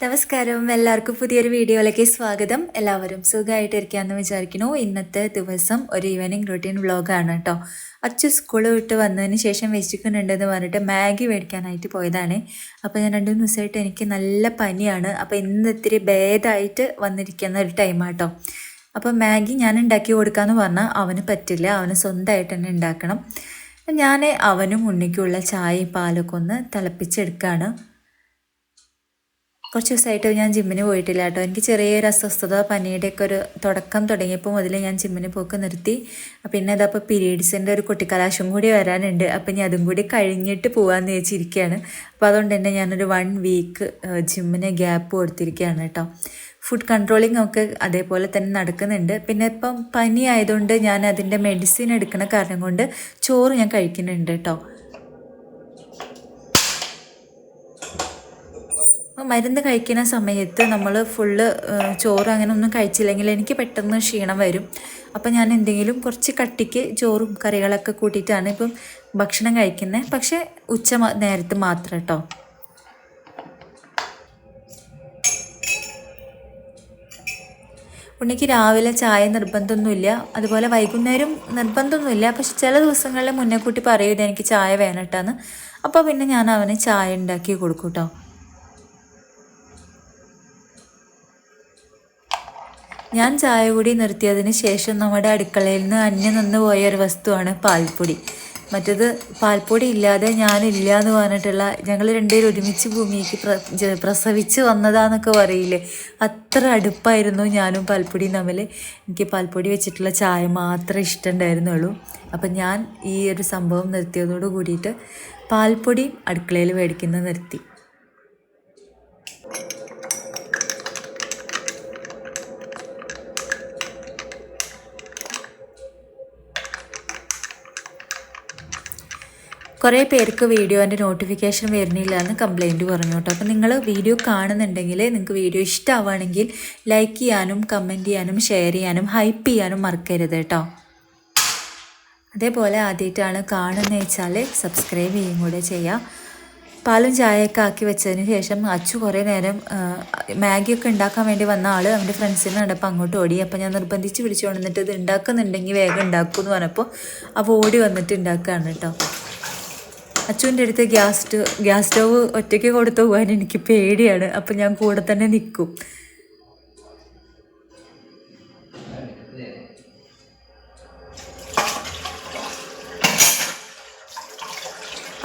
നമസ്കാരം, എല്ലാവർക്കും പുതിയൊരു വീഡിയോയിലേക്ക് സ്വാഗതം. എല്ലാവരും സുഖമായിട്ടിരിക്കാമെന്ന് വിചാരിക്കുന്നു. ഇന്നത്തെ ദിവസം ഒരു ഈവനിങ് റൊട്ടീൻ വ്ളോഗാണ് കേട്ടോ. അച്ചു സ്കൂൾ വിട്ട് വന്നതിന് ശേഷം വിശക്കുന്നുണ്ടെന്ന് പറഞ്ഞിട്ട് മാഗി മേടിക്കാനായിട്ട് പോയതാണ്. അപ്പോൾ ഞാൻ 2 ദിവസമായിട്ട് എനിക്ക് നല്ല പനിയാണ്. അപ്പോൾ ഇന്ന് ഇത്തിരി ഭേദമായിട്ട് വന്നിരിക്കുന്ന ഒരു ടൈമാട്ടോ. അപ്പോൾ മാഗി ഞാൻ ഉണ്ടാക്കി കൊടുക്കാമെന്ന് പറഞ്ഞാൽ അവന് പറ്റില്ല, അവന് സ്വന്തമായിട്ട് തന്നെ ഉണ്ടാക്കണം. ഞാൻ അവനും ഉണ്ണിക്കുള്ള ചായയും പാലൊക്കെ ഒന്ന് തിളപ്പിച്ചെടുക്കുകയാണ്. കുറച്ച് ദിവസമായിട്ട് ഞാൻ ജിമ്മിന് പോയിട്ടില്ല കേട്ടോ. എനിക്ക് ചെറിയൊരു അസ്വസ്ഥത, പനിയുടെയൊക്കെ ഒരു തുടക്കം തുടങ്ങിയപ്പോൾ മുതൽ ഞാൻ ജിമ്മിന് പോക്ക് നിർത്തി. പിന്നെ അതപ്പോൾ പീരീഡ്സിൻ്റെ ഒരു കുട്ടിക്കലാശം കൂടി വരാനുണ്ട്. അപ്പം ഇനി അതും കൂടി കഴിഞ്ഞിട്ട് പോകാമെന്ന് വെച്ചിരിക്കുകയാണ്. അപ്പോൾ അതുകൊണ്ട് തന്നെ ഞാനൊരു 1 വീക്ക് ജിമ്മിന് ഗ്യാപ്പ് കൊടുത്തിരിക്കുകയാണ് കേട്ടോ. ഫുഡ് കൺട്രോളിങ് ഒക്കെ അതേപോലെ തന്നെ നടക്കുന്നുണ്ട്. പിന്നെ ഇപ്പം പനി ആയതുകൊണ്ട് ഞാൻ അതിൻ്റെ മെഡിസിൻ എടുക്കുന്ന കാരണം കൊണ്ട് ചോറ് ഞാൻ കഴിക്കുന്നുണ്ട് കേട്ടോ. മരുന്ന് കഴിക്കുന്ന സമയത്ത് നമ്മൾ ഫുള്ള് ചോറ് അങ്ങനെ ഒന്നും കഴിച്ചില്ലെങ്കിൽ എനിക്ക് പെട്ടെന്ന് ക്ഷീണം വരും. അപ്പം ഞാൻ എന്തെങ്കിലും കുറച്ച് കട്ടിക്ക് ചോറും കറികളൊക്കെ കൂട്ടിയിട്ടാണ് ഇപ്പം ഭക്ഷണം കഴിക്കുന്നത്. പക്ഷേ നേരത്ത് മാത്രം കേട്ടോ. ഉണ്ണിക്ക് രാവിലെ ചായ നിർബന്ധമൊന്നുമില്ല, അതുപോലെ വൈകുന്നേരം നിർബന്ധമൊന്നുമില്ല. പക്ഷെ ചില ദിവസങ്ങളിൽ മുന്നേ കൂട്ടി പറയും എനിക്ക് ചായ വേണട്ടാന്ന്. അപ്പോൾ പിന്നെ ഞാൻ അവന് ചായ ഉണ്ടാക്കി കൊടുക്കും കേട്ടോ. ഞാൻ ചായ കൂടി നിർത്തിയതിന് ശേഷം നമ്മുടെ അടുക്കളയിൽ നിന്ന് അന്യം നിന്ന് പോയ ഒരു വസ്തുവാണ് പാൽപ്പൊടി. മറ്റത് പാൽപ്പൊടി ഇല്ലാതെ ഞാനില്ല എന്ന് പറഞ്ഞിട്ടുള്ള, ഞങ്ങൾ രണ്ടുപേരും ഒരുമിച്ച് ഭൂമിക്ക് പ്രസവിച്ച് വന്നതാന്നൊക്കെ പറയില്ലേ, അത്ര അടുപ്പായിരുന്നു ഞാനും പാൽപ്പൊടിയും തമ്മിൽ. എനിക്ക് പാൽപ്പൊടി വെച്ചിട്ടുള്ള ചായ മാത്രമേ ഇഷ്ടമുണ്ടായിരുന്നുള്ളൂ. അപ്പം ഞാൻ ഈ ഒരു സംഭവം നിർത്തിയതോട് കൂടിയിട്ട് പാൽപ്പൊടി അടുക്കളയിൽ മേടിക്കുന്നത് നിർത്തി. കുറേ പേർക്ക് വീഡിയോൻ്റെ നോട്ടിഫിക്കേഷൻ വരുന്നില്ല എന്ന് കംപ്ലയിൻറ്റ് പറഞ്ഞു കേട്ടോ. അപ്പോൾ നിങ്ങൾ വീഡിയോ കാണുന്നുണ്ടെങ്കിൽ, നിങ്ങൾക്ക് വീഡിയോ ഇഷ്ടമാവുകയാണെങ്കിൽ ലൈക്ക് ചെയ്യാനും കമൻറ്റ് ചെയ്യാനും ഷെയർ ചെയ്യാനും ഹൈപ്പ് ചെയ്യാനും മറക്കരുത് കേട്ടോ. അതേപോലെ ആദ്യമായിട്ടാണ് കാണുന്നത് വെച്ചാൽ സബ്സ്ക്രൈബ് ചെയ്യും കൂടെ ചെയ്യാം. പാലും ചായയൊക്കെ ആക്കി വെച്ചതിന് ശേഷം അച്ചു കുറേ നേരം മാഗിയൊക്കെ ഉണ്ടാക്കാൻ വേണ്ടി വന്ന ആൾ അവൻ്റെ ഫ്രണ്ട്സിനെ കണ്ടപ്പോൾ അങ്ങോട്ട് ഓടി. അപ്പോൾ ഞാൻ നിർബന്ധിച്ച് വിളിച്ചു കൊണ്ടിട്ട് ഇത് ഉണ്ടാക്കുന്നുണ്ടെങ്കിൽ വേഗം ഉണ്ടാക്കൂ എന്ന് പറഞ്ഞപ്പോൾ അപ്പോൾ ഓടി വന്നിട്ട് ഉണ്ടാക്കുകയാണ് കേട്ടോ. അച്ചുവിൻ്റെ അടുത്ത് ഗ്യാസ് സ്റ്റവ് ഒറ്റയ്ക്ക് കൊടുത്തു പോകാൻ എനിക്ക് പേടിയാണ്. അപ്പം ഞാൻ കൂടെ തന്നെ നിൽക്കും.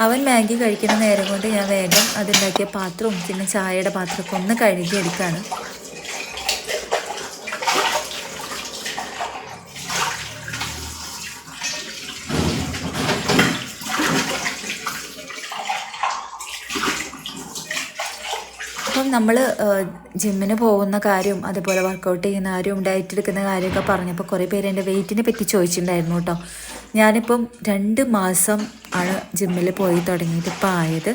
അവൻ മാഗി കഴിക്കുന്ന നേരം കൊണ്ട് ഞാൻ വേഗം അതുണ്ടാക്കിയ പാത്രവും പിന്നെ ചായയുടെ പാത്രമൊക്കെ ഒന്ന് കഴുകിയെടുക്കുകയാണ്. അപ്പം നമ്മൾ ജിമ്മിന് പോകുന്ന കാര്യം, അതുപോലെ വർക്കൗട്ട് ചെയ്യുന്ന കാര്യം, ഡയറ്റ് എടുക്കുന്ന കാര്യമൊക്കെ പറഞ്ഞപ്പോൾ കുറേ പേര് എൻ്റെ വെയിറ്റിനെ പറ്റി ചോദിച്ചിട്ടുണ്ടായിരുന്നു കേട്ടോ. ഞാനിപ്പം 2 മാസം ആണ് ജിമ്മിൽ പോയി തുടങ്ങിയിട്ട് ഇപ്പോൾ ആയത്.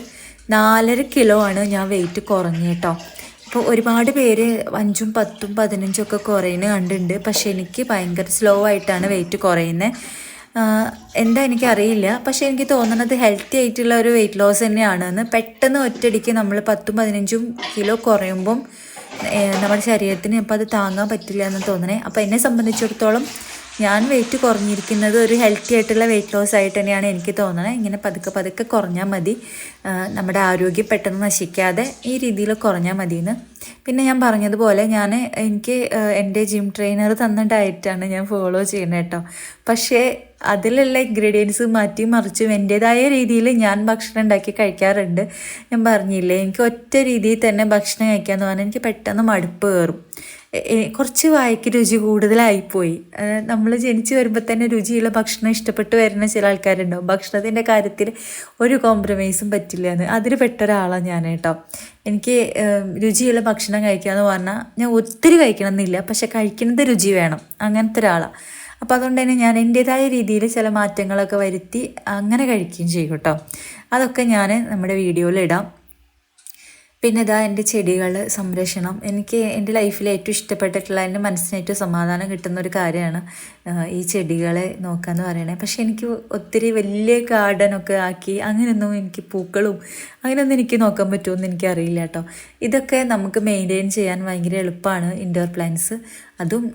4.5 കിലോ ആണ് ഞാൻ വെയിറ്റ് കുറഞ്ഞു കേട്ടോ. അപ്പോൾ ഒരുപാട് പേര് 5ഉം 10ഉം 15ഉം ഒക്കെ കുറയുന്നത് കണ്ടിട്ടുണ്ട്. പക്ഷേ എനിക്ക് ഭയങ്കര സ്ലോ ആയിട്ടാണ് വെയിറ്റ് കുറയുന്നത്. എന്താ എനിക്കറിയില്ല. പക്ഷേ എനിക്ക് തോന്നുന്നത് ഹെൽത്തി ആയിട്ടുള്ള ഒരു വെയിറ്റ് ലോസ് തന്നെയാണെന്ന്. പെട്ടെന്ന് ഒറ്റയടിക്ക് നമ്മൾ 10ഉം 15ഉം കിലോ കുറയുമ്പം നമ്മുടെ ശരീരത്തിന് അപ്പോൾ അത് താങ്ങാൻ പറ്റില്ല എന്ന് തോന്നണേ. അപ്പോൾ എന്നെ സംബന്ധിച്ചിടത്തോളം ഞാൻ വെയിറ്റ് കുറഞ്ഞിരിക്കുന്നത് ഒരു ഹെൽത്തി ആയിട്ടുള്ള വെയിറ്റ് ലോസ് ആയിട്ട് തന്നെയാണ് എനിക്ക് തോന്നുന്നത്. ഇങ്ങനെ പതുക്കെ പതുക്കെ കുറഞ്ഞാൽ മതി, നമ്മുടെ ആരോഗ്യം പെട്ടെന്ന് നശിക്കാതെ ഈ രീതിയിൽ കുറഞ്ഞാൽ മതിയെന്ന്. പിന്നെ ഞാൻ പറഞ്ഞതുപോലെ എനിക്ക് എൻ്റെ ജിം ട്രെയിനർ തന്ന ഡയറ്റാണ് ഞാൻ ഫോളോ ചെയ്യുന്നത് കേട്ടോ. പക്ഷേ അതിലുള്ള ഇൻഗ്രീഡിയൻസ് മാറ്റി മറിച്ചും എൻ്റേതായ രീതിയിൽ ഞാൻ ഭക്ഷണം ഉണ്ടാക്കി കഴിക്കാറുണ്ട്. ഞാൻ പറഞ്ഞില്ലേ, എനിക്ക് ഒറ്റ രീതിയിൽ തന്നെ ഭക്ഷണം കഴിക്കാമെന്ന് പറഞ്ഞാൽ എനിക്ക് പെട്ടെന്ന് മടുപ്പ് കയറും. കുറച്ച് വായ്ക്ക് രുചി കൂടുതലായിപ്പോയി. നമ്മൾ ജനിച്ച് വരുമ്പോൾ തന്നെ രുചിയുള്ള ഭക്ഷണം ഇഷ്ടപ്പെട്ട് വരുന്ന ചില ആൾക്കാരുണ്ടാവും. ഭക്ഷണത്തിൻ്റെ കാര്യത്തിൽ ഒരു കോംപ്രമൈസും പറ്റില്ല എന്ന്. അതിൽ പെട്ട ഒരാളാണ് ഞാൻ കേട്ടോ. എനിക്ക് രുചിയുള്ള ഭക്ഷണം കഴിക്കാമെന്ന് പറഞ്ഞാൽ ഞാൻ ഒത്തിരി കഴിക്കണം എന്നില്ല, പക്ഷെ കഴിക്കുന്നത് രുചി വേണം, അങ്ങനത്തെ ഒരാളാണ്. അപ്പോൾ അതുകൊണ്ട് തന്നെ ഞാൻ എൻ്റേതായ രീതിയിൽ ചില മാറ്റങ്ങളൊക്കെ വരുത്തി അങ്ങനെ കഴിക്കുകയും ചെയ്യും കേട്ടോ. അതൊക്കെ ഞാൻ നമ്മുടെ വീഡിയോയിൽ ഇടാം. പിന്നെ ഇതാ എൻ്റെ ചെടികൾ സംരക്ഷണം. എനിക്ക് എൻ്റെ ലൈഫിൽ ഏറ്റവും ഇഷ്ടപ്പെട്ടിട്ടുള്ള, എൻ്റെ മനസ്സിന് ഏറ്റവും സമാധാനം കിട്ടുന്ന ഒരു കാര്യമാണ് ഈ ചെടികളെ നോക്കുക എന്ന് പറയണത്. പക്ഷേ എനിക്ക് ഒത്തിരി വലിയ ഗാർഡനൊക്കെ ആക്കി അങ്ങനെയൊന്നും എനിക്ക് പൂക്കളും അങ്ങനെയൊന്നും എനിക്ക് നോക്കാൻ പറ്റുമെന്ന് എനിക്കറിയില്ല കേട്ടോ. ഇതൊക്കെ നമുക്ക് മെയിൻറ്റെയിൻ ചെയ്യാൻ ഭയങ്കര എളുപ്പമാണ് ഇൻഡോർ പ്ലാന്റ്സ്. അതും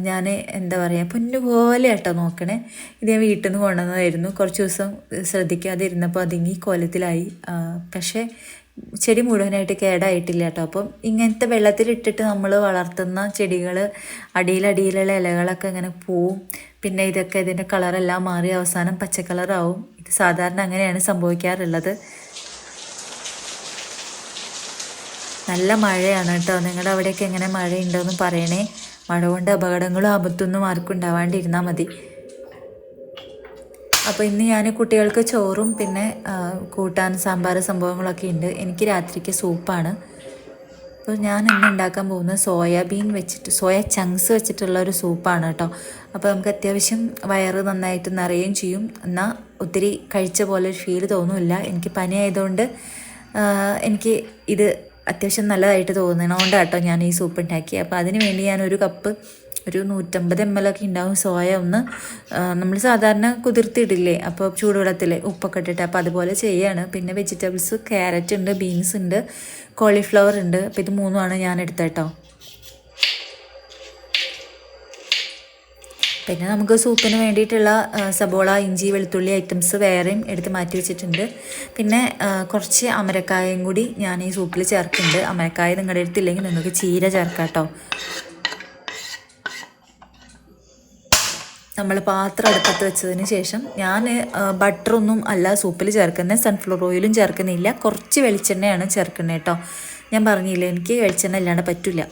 ഞാൻ എന്താ പറയുക പൊന്നുപോലെ കേട്ടോ നോക്കണേ. ഇത് ഞാൻ വീട്ടിൽ നിന്ന് കൊണ്ടുവന്നതായിരുന്നു. കുറച്ച് ദിവസം ശ്രദ്ധിക്കാതെ ഇരുന്നപ്പോൾ അതിങ്ങി കോലത്തിലായി. പക്ഷേ ചെടി മുഴുവനായിട്ട് കേടായിട്ടില്ല കേട്ടോ. അപ്പം ഇങ്ങനത്തെ വെള്ളത്തിലിട്ടിട്ട് നമ്മൾ വളർത്തുന്ന ചെടികൾ അടിയിലടിയിലുള്ള ഇലകളൊക്കെ ഇങ്ങനെ പോവും. പിന്നെ ഇതൊക്കെ ഇതിൻ്റെ കളറെല്ലാം മാറി അവസാനം പച്ച കളറാവും. ഇത് സാധാരണ അങ്ങനെയാണ് സംഭവിക്കാറുള്ളത്. നല്ല മഴയാണ് കേട്ടോ. നിങ്ങളുടെ അവിടെയൊക്കെ എങ്ങനെ മഴയുണ്ടോയെന്ന് പറയണേ. മഴ കൊണ്ട് അപകടങ്ങളും ആപത്തൊന്നും ആർക്കും ഉണ്ടാവാണ്ടിരുന്നാൽ മതി. അപ്പോൾ ഇന്ന് ഞാൻ കുട്ടികൾക്ക് ചോറും പിന്നെ കൂട്ടാൻ സാമ്പാർ സംഭവങ്ങളൊക്കെ ഉണ്ട്. എനിക്ക് രാത്രിക്ക് സൂപ്പാണ്. അപ്പോൾ ഞാൻ ഇന്ന് ഉണ്ടാക്കാൻ പോകുന്നത് സോയാബീൻ വെച്ചിട്ട് സോയ ചങ്ക്സ് വെച്ചിട്ടുള്ള ഒരു സൂപ്പാണ് കേട്ടോ. അപ്പോൾ നമുക്ക് അത്യാവശ്യം വയറ് നന്നായിട്ട് നിറയുകയും ചെയ്യും. എന്നാൽ ഒത്തിരി കഴിച്ച പോലെ ഒരു ഫീൽ തോന്നുമില്ല. എനിക്ക് പനി ആയതുകൊണ്ട് എനിക്ക് ഇത് അത്യാവശ്യം നല്ലതായിട്ട് തോന്നണതുകൊണ്ട് കേട്ടോ ഞാൻ ഈ സൂപ്പ് ഉണ്ടാക്കി. അപ്പോൾ അതിന് വേണ്ടി ഞാനൊരു കപ്പ് ഒരു 150 ml ഒക്കെ ഉണ്ടാവും സോയ. ഒന്ന് നമ്മൾ സാധാരണ കുതിർത്തിയിടില്ലേ, അപ്പോൾ ചൂടുവെള്ളത്തിൽ ഉപ്പൊക്കെ ഇട്ടിട്ട്, അപ്പോൾ അതുപോലെ ചെയ്യാണ്. പിന്നെ വെജിറ്റബിൾസ് ക്യാരറ്റ് ഉണ്ട്, ബീൻസ് ഉണ്ട്, കോളിഫ്ലവർ ഉണ്ട്. അപ്പോൾ ഇത് മൂന്നുമാണ് ഞാൻ എടുത്തത് കേട്ടോ. പിന്നെ നമുക്ക് സൂപ്പിന് വേണ്ടിയിട്ടുള്ള സബോള, ഇഞ്ചി, വെളുത്തുള്ളി ഐറ്റംസ് വേറെയും എടുത്ത് മാറ്റി വെച്ചിട്ടുണ്ട്. പിന്നെ കുറച്ച് അമരക്കായയും കൂടി ഞാൻ ഈ സൂപ്പിൽ ചേർക്കുന്നുണ്ട്. അമരക്കായ നിങ്ങളുടെ അടുത്തില്ലെങ്കിൽ നിങ്ങൾക്ക് ചീര ചേർക്കാം കേട്ടോ. നമ്മൾ പാത്രം അടുപ്പത്ത് വെച്ചതിന് ശേഷം ഞാൻ ബട്ടറൊന്നും അല്ല സൂപ്പിൽ ചേർക്കുന്നത്, സൺഫ്ലവർ ഓയിലും ചേർക്കുന്നില്ല, കുറച്ച് വെളിച്ചെണ്ണയാണ് ചേർക്കുന്നത് കേട്ടോ. ഞാൻ പറഞ്ഞില്ലേ എനിക്ക് വെളിച്ചെണ്ണ ഇല്ലാണ്ട് പറ്റില്ല.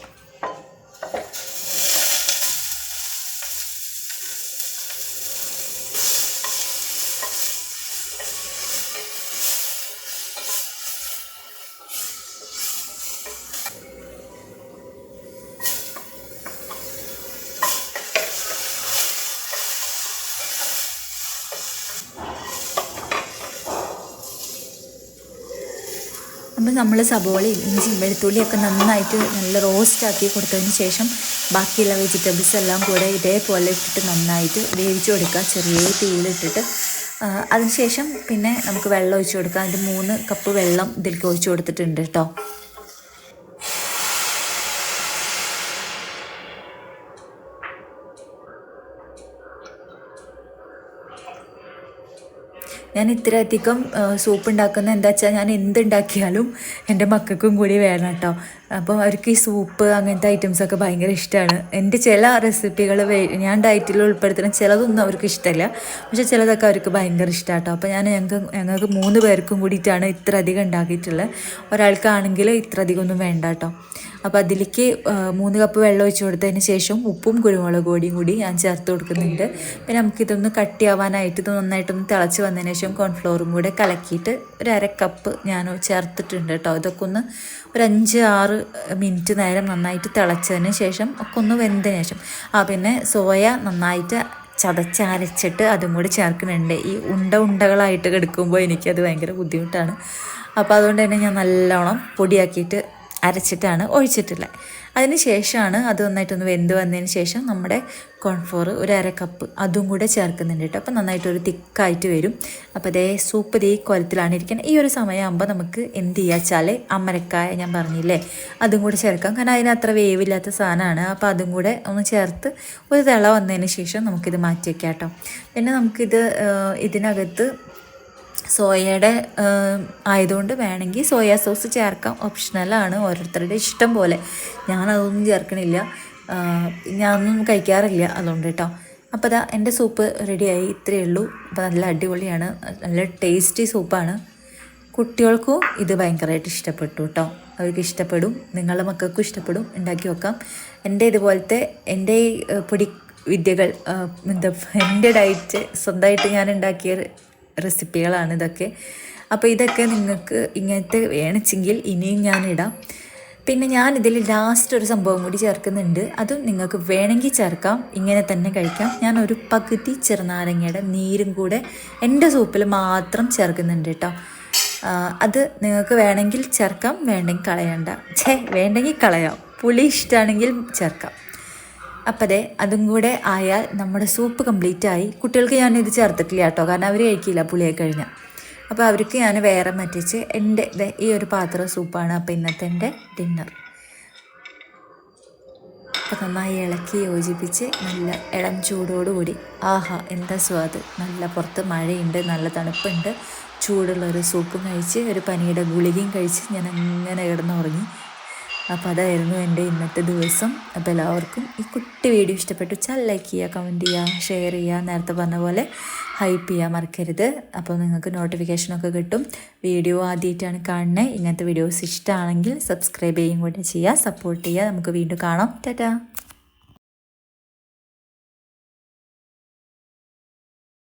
അപ്പോൾ നമ്മൾ സബോളയും ഇഞ്ചിയും വെളുത്തുള്ളിയൊക്കെ നന്നായിട്ട് നല്ല റോസ്റ്റാക്കി കൊടുത്തതിന് ശേഷം ബാക്കിയുള്ള വെജിറ്റബിൾസ് എല്ലാം കൂടെ ഇതേപോലെ ഇട്ടിട്ട് നന്നായിട്ട് വേവിച്ച് കൊടുക്കുക, ചെറിയ തീയിലിട്ടിട്ട്. അതിനുശേഷം പിന്നെ നമുക്ക് വെള്ളം ഒഴിച്ച് കൊടുക്കാം. അതിൻ്റെ 3 കപ്പ് വെള്ളം ഇതിലേക്ക് ഒഴിച്ച് കൊടുത്തിട്ടുണ്ട് കേട്ടോ. ഞാൻ ഇത്രയധികം സൂപ്പ് ഉണ്ടാക്കുന്നത് എന്താ വെച്ചാൽ ഞാൻ എന്തുണ്ടാക്കിയാലും എൻ്റെ മക്കൾക്കും കൂടി വേണം കേട്ടോ. അപ്പം അവർക്ക് ഈ സൂപ്പ് അങ്ങനത്തെ ഐറ്റംസൊക്കെ ഭയങ്കര ഇഷ്ടമാണ്. എൻ്റെ ചില റെസിപ്പികൾ ഞാൻ ഡയറ്റിൽ ഉൾപ്പെടുത്തുന്ന ചിലതൊന്നും അവർക്ക് ഇഷ്ടമല്ല, പക്ഷേ ചിലതൊക്കെ അവർക്ക് ഭയങ്കര ഇഷ്ടമാണ് കേട്ടോ. അപ്പോൾ ഞങ്ങൾക്ക് 3 പേർക്കും കൂടിയിട്ടാണ് ഇത്ര അധികം ഉണ്ടാക്കിയിട്ടുള്ളത്. ഒരാൾക്കാണെങ്കിൽ ഇത്ര അധികം ഒന്നും വേണ്ട കേട്ടോ. അപ്പോൾ അതിലേക്ക് 3 കപ്പ് വെള്ളം ഒഴിച്ച് കൊടുത്തതിന് ശേഷം ഉപ്പും കുരുമുളക് പൊടിയും കൂടി ഞാൻ ചേർത്ത് കൊടുക്കുന്നുണ്ട്. പിന്നെ നമുക്കിതൊന്ന് കട്ടിയാവാനായിട്ട് ഇത് നന്നായിട്ടൊന്ന് തിളച്ച് വന്നതിന് ശേഷം കോൺഫ്ലോറും കൂടെ കലക്കിയിട്ട് ഒരു 1/2 കപ്പ് ഞാൻ ചേർത്തിട്ടുണ്ട് കേട്ടോ. ഇതൊക്കെ ഒന്ന് ഒരു 5-6 മിനിറ്റ് നേരം നന്നായിട്ട് തിളച്ചതിന് ശേഷം ഒക്കെ ഒന്ന് വെന്തതിന് ശേഷം പിന്നെ സോയ നന്നായിട്ട് ചതച്ചരച്ചിട്ട് അതും കൂടി ചേർക്കുന്നുണ്ട്. ഈ ഉണ്ടകളായിട്ട് കിടക്കുമ്പോൾ എനിക്കത് ഭയങ്കര ബുദ്ധിമുട്ടാണ്. അപ്പോൾ അതുകൊണ്ട് തന്നെ ഞാൻ നല്ലോണം പൊടിയാക്കിയിട്ട് അരച്ചിട്ടാണ് ഒഴിച്ചിട്ടുള്ളത്. അതിന് ശേഷമാണ് അത് നന്നായിട്ടൊന്ന് വെന്ത് വന്നതിന് ശേഷം നമ്മുടെ കോൺഫ്ലോർ ഒരു 1/2 കപ്പ് അതും കൂടെ ചേർക്കുന്നുണ്ട് കേട്ടോ. അപ്പോൾ നന്നായിട്ടൊരു തിക്കായിട്ട് വരും. അപ്പോൾ അതേ സൂപ്പ് ഈ കോലത്തിലാണ് ഇരിക്കുന്നത്. ഈ ഒരു സമയമാകുമ്പോൾ നമുക്ക് എന്ത് ചെയ്യുക വെച്ചാൽ അമരക്കായ ഞാൻ പറഞ്ഞില്ലേ അതും കൂടെ ചേർക്കാം. കാരണം അതിന് അത്ര വേവില്ലാത്ത സാധനമാണ്. അപ്പോൾ അതും കൂടെ ഒന്ന് ചേർത്ത് ഒരു തിള വന്നതിന് ശേഷം നമുക്കിത് മാറ്റി വയ്ക്കാം കേട്ടോ. പിന്നെ നമുക്കിത് ഇതിനകത്ത് സോയയുടെ ആയതുകൊണ്ട് വേണമെങ്കിൽ സോയാ സോസ് ചേർക്കാം, ഓപ്ഷണലാണ്, ഓരോരുത്തരുടെ ഇഷ്ടം പോലെ. ഞാനതൊന്നും ചേർക്കണില്ല, ഞാനൊന്നും കഴിക്കാറില്ല അതുകൊണ്ട് കേട്ടോ. അപ്പോൾ അതാ എൻ്റെ സൂപ്പ് റെഡിയായി, ഇത്രയേ ഉള്ളൂ. അപ്പോൾ നല്ല അടിപൊളിയാണ്, നല്ല ടേസ്റ്റി സൂപ്പാണ്. കുട്ടികൾക്കും ഇത് ഭയങ്കരമായിട്ട് ഇഷ്ടപ്പെട്ടു കേട്ടോ. അവർക്ക് ഇഷ്ടപ്പെടും, നിങ്ങളുടെ മക്കൾക്കും ഇഷ്ടപ്പെടും. ഉണ്ടാക്കി വെക്കാം. എൻ്റെ ഇതുപോലത്തെ എൻ്റെ പൊടി വിദ്യകൾ എൻ്റെ ഡയറ്റ് സ്വന്തമായിട്ട് ഞാൻ ഉണ്ടാക്കിയ റെസിപ്പികളാണ് ഇതൊക്കെ. അപ്പോൾ ഇതൊക്കെ നിങ്ങൾക്ക് ഇങ്ങനത്തെ വേണിച്ചെങ്കിൽ ഇനിയും ഞാൻ ഇടാം. പിന്നെ ഞാൻ ഇതിൽ ലാസ്റ്റ് ഒരു സംഭവം കൂടി ചേർക്കുന്നുണ്ട്, അതും നിങ്ങൾക്ക് വേണമെങ്കിൽ ചേർക്കാം, ഇങ്ങനെ തന്നെ കഴിക്കാം. ഞാൻ ഒരു പകുതി ചെറുനാരങ്ങയുടെ നീരും കൂടെ എൻ്റെ സൂപ്പിൽ മാത്രം ചേർക്കുന്നുണ്ട് കേട്ടോ. അത് നിങ്ങൾക്ക് വേണമെങ്കിൽ ചേർക്കാം, വേണ്ടെങ്കിൽ കളയണ്ട. വേണ്ടെങ്കിൽ കളയാം. പുളി ഇഷ്ടമാണെങ്കിൽ ചേർക്കാം. അപ്പം അതെ, അതും കൂടെ ആയാൽ നമ്മുടെ സൂപ്പ് കംപ്ലീറ്റ് ആയി. കുട്ടികൾക്ക് ഞാനിത് ചേർത്തിട്ടില്ല കേട്ടോ, കാരണം അവർ കഴിക്കില്ല പുളിയൊക്കെ കഴിഞ്ഞാൽ. അപ്പോൾ അവർക്ക് ഞാൻ വേറെ മറ്റിച്ച് എൻ്റെ ഈ ഒരു പാത്രം സൂപ്പാണ് അപ്പോൾ ഇന്നത്തെ എൻ്റെ ഡിന്നർ. അപ്പോൾ നന്നായി ഇളക്കി യോജിപ്പിച്ച് നല്ല ഇളം ചൂടോടുകൂടി ആഹാ എന്താ സ്വാദ്. നല്ല പുറത്ത് മഴയുണ്ട്, നല്ല തണുപ്പുണ്ട്, ചൂടുള്ളൊരു സൂപ്പും കഴിച്ച് ഒരു പനിയുടെ ഗുളികയും കഴിച്ച് ഞാൻ അങ്ങനെ കിടന്നുറങ്ങി. അപ്പോൾ അതായിരുന്നു എൻ്റെ ഇന്നത്തെ ദിവസം. അപ്പോൾ എല്ലാവർക്കും ഈ കുട്ടി വീഡിയോ ഇഷ്ടപ്പെട്ടു വെച്ചാൽ ലൈക്ക് ചെയ്യുക, കമൻറ്റ് ചെയ്യുക, ഷെയർ ചെയ്യുക, നേരത്തെ പറഞ്ഞ പോലെ ഹൈപ്പ് ചെയ്യാൻ മറക്കരുത്. അപ്പോൾ നിങ്ങൾക്ക് നോട്ടിഫിക്കേഷനൊക്കെ കിട്ടും. വീഡിയോ ആദ്യമായിട്ടാണ് കാണുന്നത്, ഇങ്ങനത്തെ വീഡിയോസ് ഇഷ്ടമാണെങ്കിൽ സബ്സ്ക്രൈബ് ചെയ്യുകയും കൂടെ ചെയ്യുക, സപ്പോർട്ട് ചെയ്യുക. നമുക്ക് വീണ്ടും കാണാം. ടാറ്റാ.